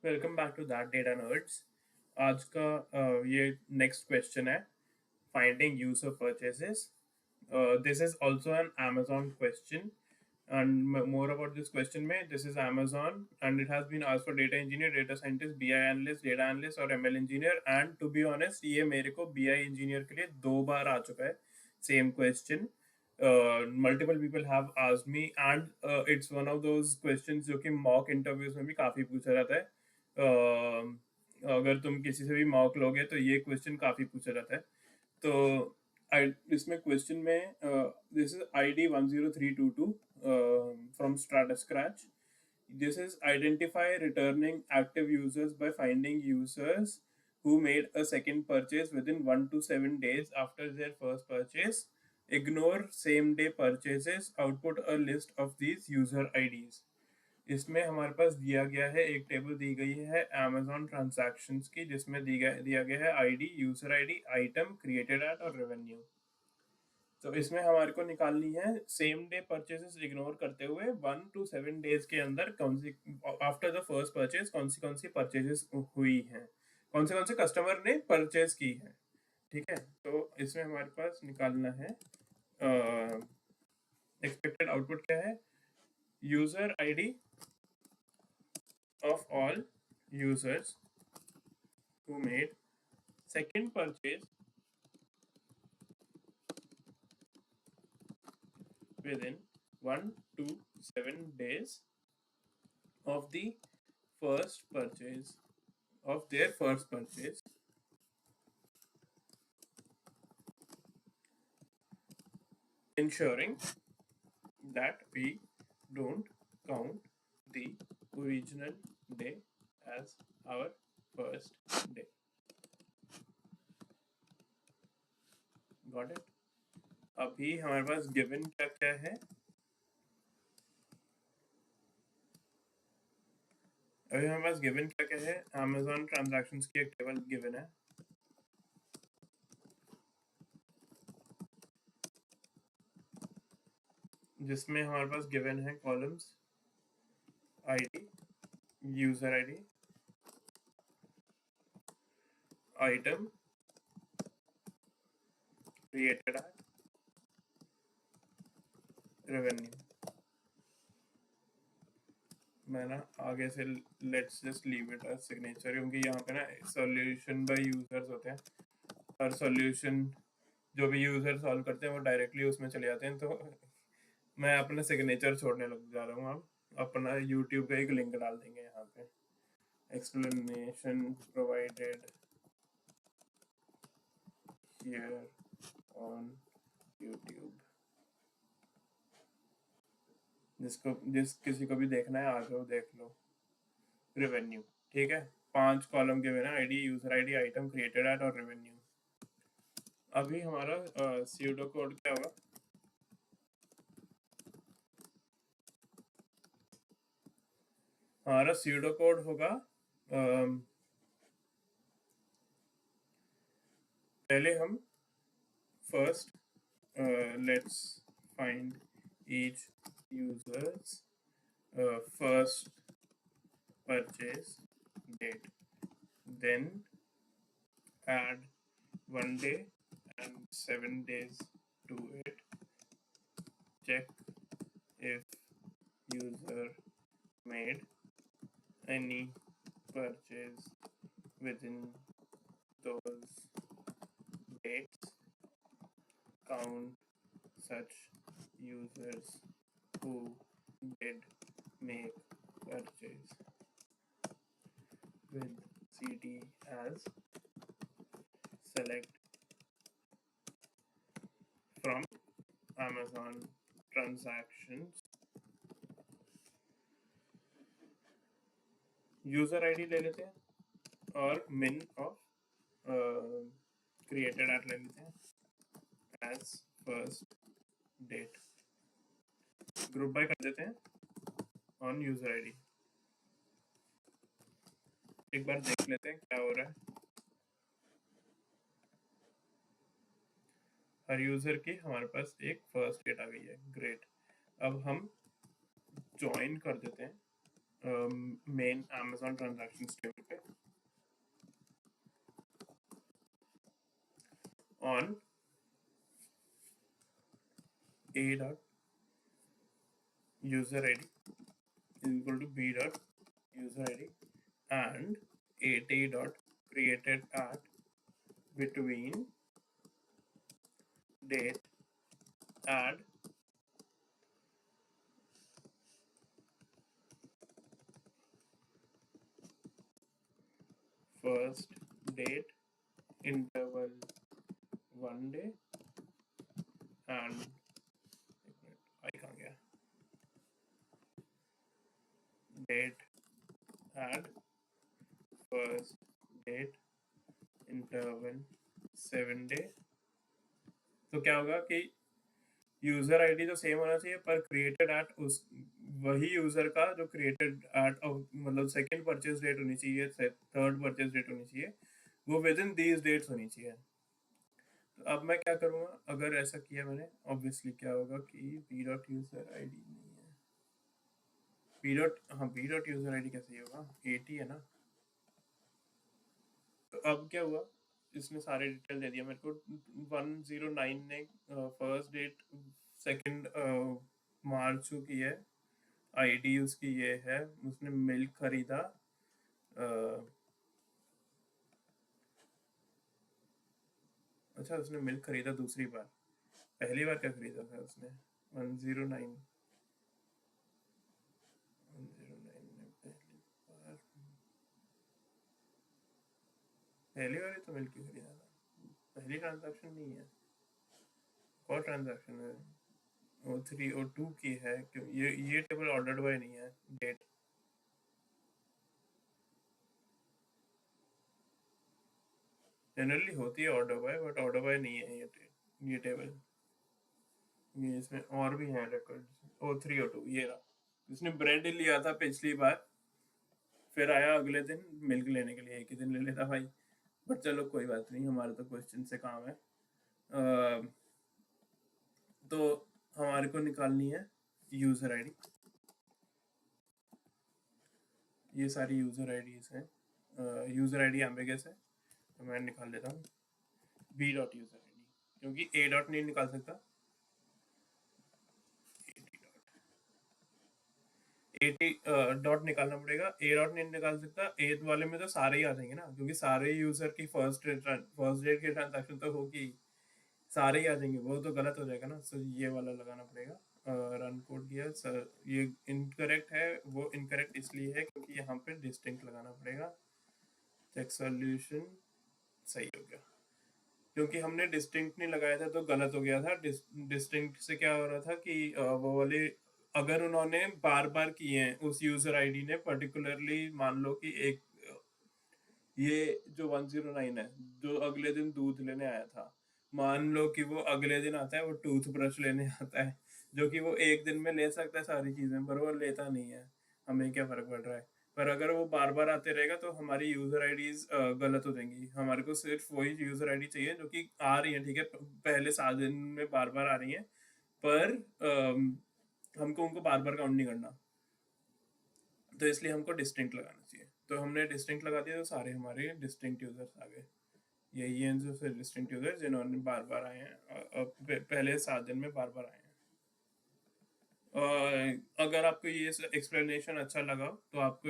Welcome back to that data nerds. आज का ये नेक्स्ट क्वेश्चन है finding user purchases. This is also an Amazon question and more about this question में this is Amazon and it has been asked for data engineer, data scientist, BI analyst, data analyst और ML engineer and to be honest ये मेरे को BI engineer के लिए 2 बार आ चुका है same question. Multiple people have asked me and it's one of those questions जो कि mock interviews में भी काफी पूछा जाता है। अगर तुम किसी से भी मॉक लोगे तो ये क्वेश्चन काफी पूछा जाता है। तो इसमें क्वेश्चन में this is ID 10322 from strata scratch. This is identify returning active users by finding users who made a second purchase within 1 to 7 days after their first purchase. Ignore same day purchases. Output a list of these user IDs. इसमें हमारे पास दिया गया है, एक table दी गई है Amazon transactions की, जिसमें दिया गया है ID, user ID, item, created eight और रेवेन्यू। तो इसमें हमारे को निकालनी है सेम डे परचेसेस इग्नोर करते हुए 1 to 7 डेज के अंदर कौन सी आफ्टर द फर्स्ट परचेज कौन सी परचेजेस हुई हैं, कौन से कस्टमर ने परचेज की है। ठीक है, तो इसमें हमारे पास निकालना है एक्सपेक्टेड आउटपुट क्या है, user ID of all users who made second purchase within 1 to 7 days of the first purchase of their first purchase, ensuring that we don't count the original day as our first day. Got it? अभी हमारे पास given क्या क्या है, अभी हमारे पास given क्या क्या है, Amazon ट्रांजैक्शंस की एक टेबल गिवन है जिसमें हमारे पास गिवन है columns ID, user ID, item, created at, revenue. मैं ना आगे से let's just leave it as signature, क्योंकि यहाँ पे ना सॉल्यूशन बाय यूजर्स होते हैं, हर सॉल्यूशन जो भी यूजर सॉल्व करते हैं वो डायरेक्टली उसमें चले जाते हैं। तो मैं अपना सिग्नेचर छोड़ने लग जा रहा हूँ। अब अपना यूट्यूब का एक लिंक डाल देंगे यहाँ पे, explanation provided here on YouTube. जिस किसी को भी देखना है आ जाओ देख लो। रेवेन्यू, ठीक है, 5 कॉलम के बिना ID, user ID, item, created eight और रेवेन्यू। अभी हमारा स्यूडो कोड क्या होगा, हमारा स्यूडो कोड होगा पहले हम first let's find each users first purchase date, then add 1 day and 7 days to it, check if user made any purchase within those dates, count such users who did make purchase with CD as select from Amazon transactions, user ID ले लेते हैं और min of created at ले लेते हैं as first date, group by कर देते हैं ऑन यूजर आईडी। एक बार देख लेते हैं क्या हो रहा है। हर यूजर की हमारे पास एक फर्स्ट डेट आ गई है, ग्रेट। अब हम ज्वाइन कर देते हैं मेन Amazon ट्रांजैक्शन टेबल पे on a dot user id is equal to b dot user id and at dot created at between date add first date interval 1 day and I can't get date add first date interval 7 day। तो क्या होगा कि user ID तो same होना चाहिए पर created at उस वही यूजर का जो क्रिएटेड एट मतलब सेकंड परचेज डेट होनी चाहिए, थर्ड परचेज डेट होनी चाहिए, वो विद इन दीज डेट्स होनी चाहिए। तो अब मैं क्या करूँगा, अगर ऐसा किया मैंने, ऑब्वियसली क्या होगा कि पी डॉट यूजर आईडी नहीं है, पी डॉट, हाँ पी डॉट यूजर आईडी कैसे होगा, 80 है ना। तो अब क्या हुआ, इसने सारे डिटेल दे दिया मेरे को। 109 ने फर्स्ट डेट सेकंड मार्च को की है, आईडी उसकी ये है, उसने मिल्क खरीदा अच्छा उसने मिल्क खरीदा दूसरी बार, पहली बार क्या खरीदा था उसने 109 में पहली बार ही तो मिल्क ही खरीदा था, पहली ट्रांजैक्शन नहीं है, और ट्रांजैक्शन है O3 O2 की है, क्यों ये टेबल ऑर्डर्ड बाय नहीं है, डेट जनरली होती है order by, but order by नहीं है ये टेबल। ये इसमें और भी है रिकॉर्ड O3 O2, ये रहा, इसने ब्रेड लिया था पिछली बार, फिर आया अगले दिन मिल्क लेने के लिए, एक ही दिन ले लेता भाई, बट चलो कोई बात नहीं, हमारा तो क्वेश्चन से काम है। तो हमारे को निकालनी है यूजर आईडी, ये सारी यूजर आईडीज हैं, यूजर आईडी एम्बेगस है, तो मैं निकाल लेता हूँ बी डॉट यूजर आईडी, क्योंकि ए डॉट नहीं निकाल सकता, 80 डॉट निकालना पड़ेगा, ए डॉट नहीं निकाल सकता, एथ वाले में तो सारे ही आ जाएंगे ना, क्योंकि सारे यूजर की फर्स्ट डेट की ट्रांजैक्शन तो होगी, सारे ही आ जाएंगे, वो तो गलत हो जाएगा ना, सो ये वाला लगाना पड़ेगा। रन कोड किया सर, ये इनकरेक्ट है, वो इनकरेक्ट इसलिए है क्योंकि यहाँ पे डिस्टिंक्ट लगाना पड़ेगा, चेक सॉल्यूशन सही हो गया, क्योंकि हमने डिस्टिंक्ट नहीं लगाया था तो गलत हो गया था। डिस्टिंक्ट से क्या हो रहा था कि वो वाले अगर उन्होंने बार बार किए हैं उस यूजर आईडी ने, पर्टिकुलरली मान लो कि एक ये जो 109 है जो अगले दिन दूध लेने आया था, मान लो कि वो अगले दिन आता है, वो टूथब्रश लेने आता है, जो कि वो एक दिन में ले सकता है सारी चीजें, पर वो लेता नहीं है, हमें क्या फर्क पड़ रहा है। पर अगर वो बार बार आते रहेगा तो हमारी यूजर आईडीज गलत हो जाएंगी, हमारे को सिर्फ वही यूजर आईडी चाहिए जो कि आ रही है, ठीक है, पहले 7 दिन में बार बार आ रही है, पर हमको उनको बार बार काउंट नहीं करना, तो इसलिए हमको डिस्टिंक्ट लगाना चाहिए। तो हमने डिस्टिंक्ट लगा दिया तो सारे हमारे डिस्टिंक्ट यूजर्स आ गए, यही है जो फिर डिस्टिंक्ट यूजर जिन्होंने बार बार आए हैं, पहले 7 दिन में बार बार आए हैं। अगर आपको ये एक्सप्लेनेशन अच्छा लगा तो आप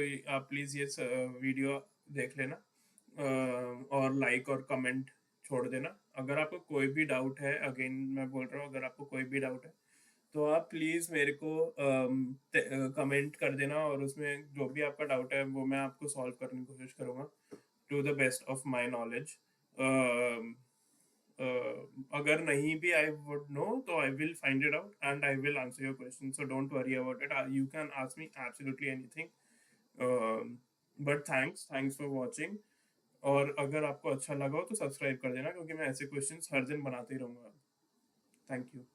प्लीज़ ये वीडियो देख लेना, और लाइक और कमेंट छोड़ देना। अगर आपको कोई भी डाउट है, अगेन मैं बोल रहा हूँ, अगर आपको कोई भी डाउट है तो आप प्लीज़ मेरे को कमेंट कर देना, और उसमें जो भी आपका डाउट है वो मैं आपको सॉल्व करने की कोशिश करूँगा to the best of my knowledge. अगर नहीं भी आई वुड नो तो I will find it out and I will answer your question, so don't worry about it, you can ask me absolutely anything, but thanks for watching. और अगर आपको अच्छा लगा हो तो सब्सक्राइब कर देना, क्योंकि मैं ऐसे क्वेश्चंस हर दिन बनाते ही रहूँगा। Thank you.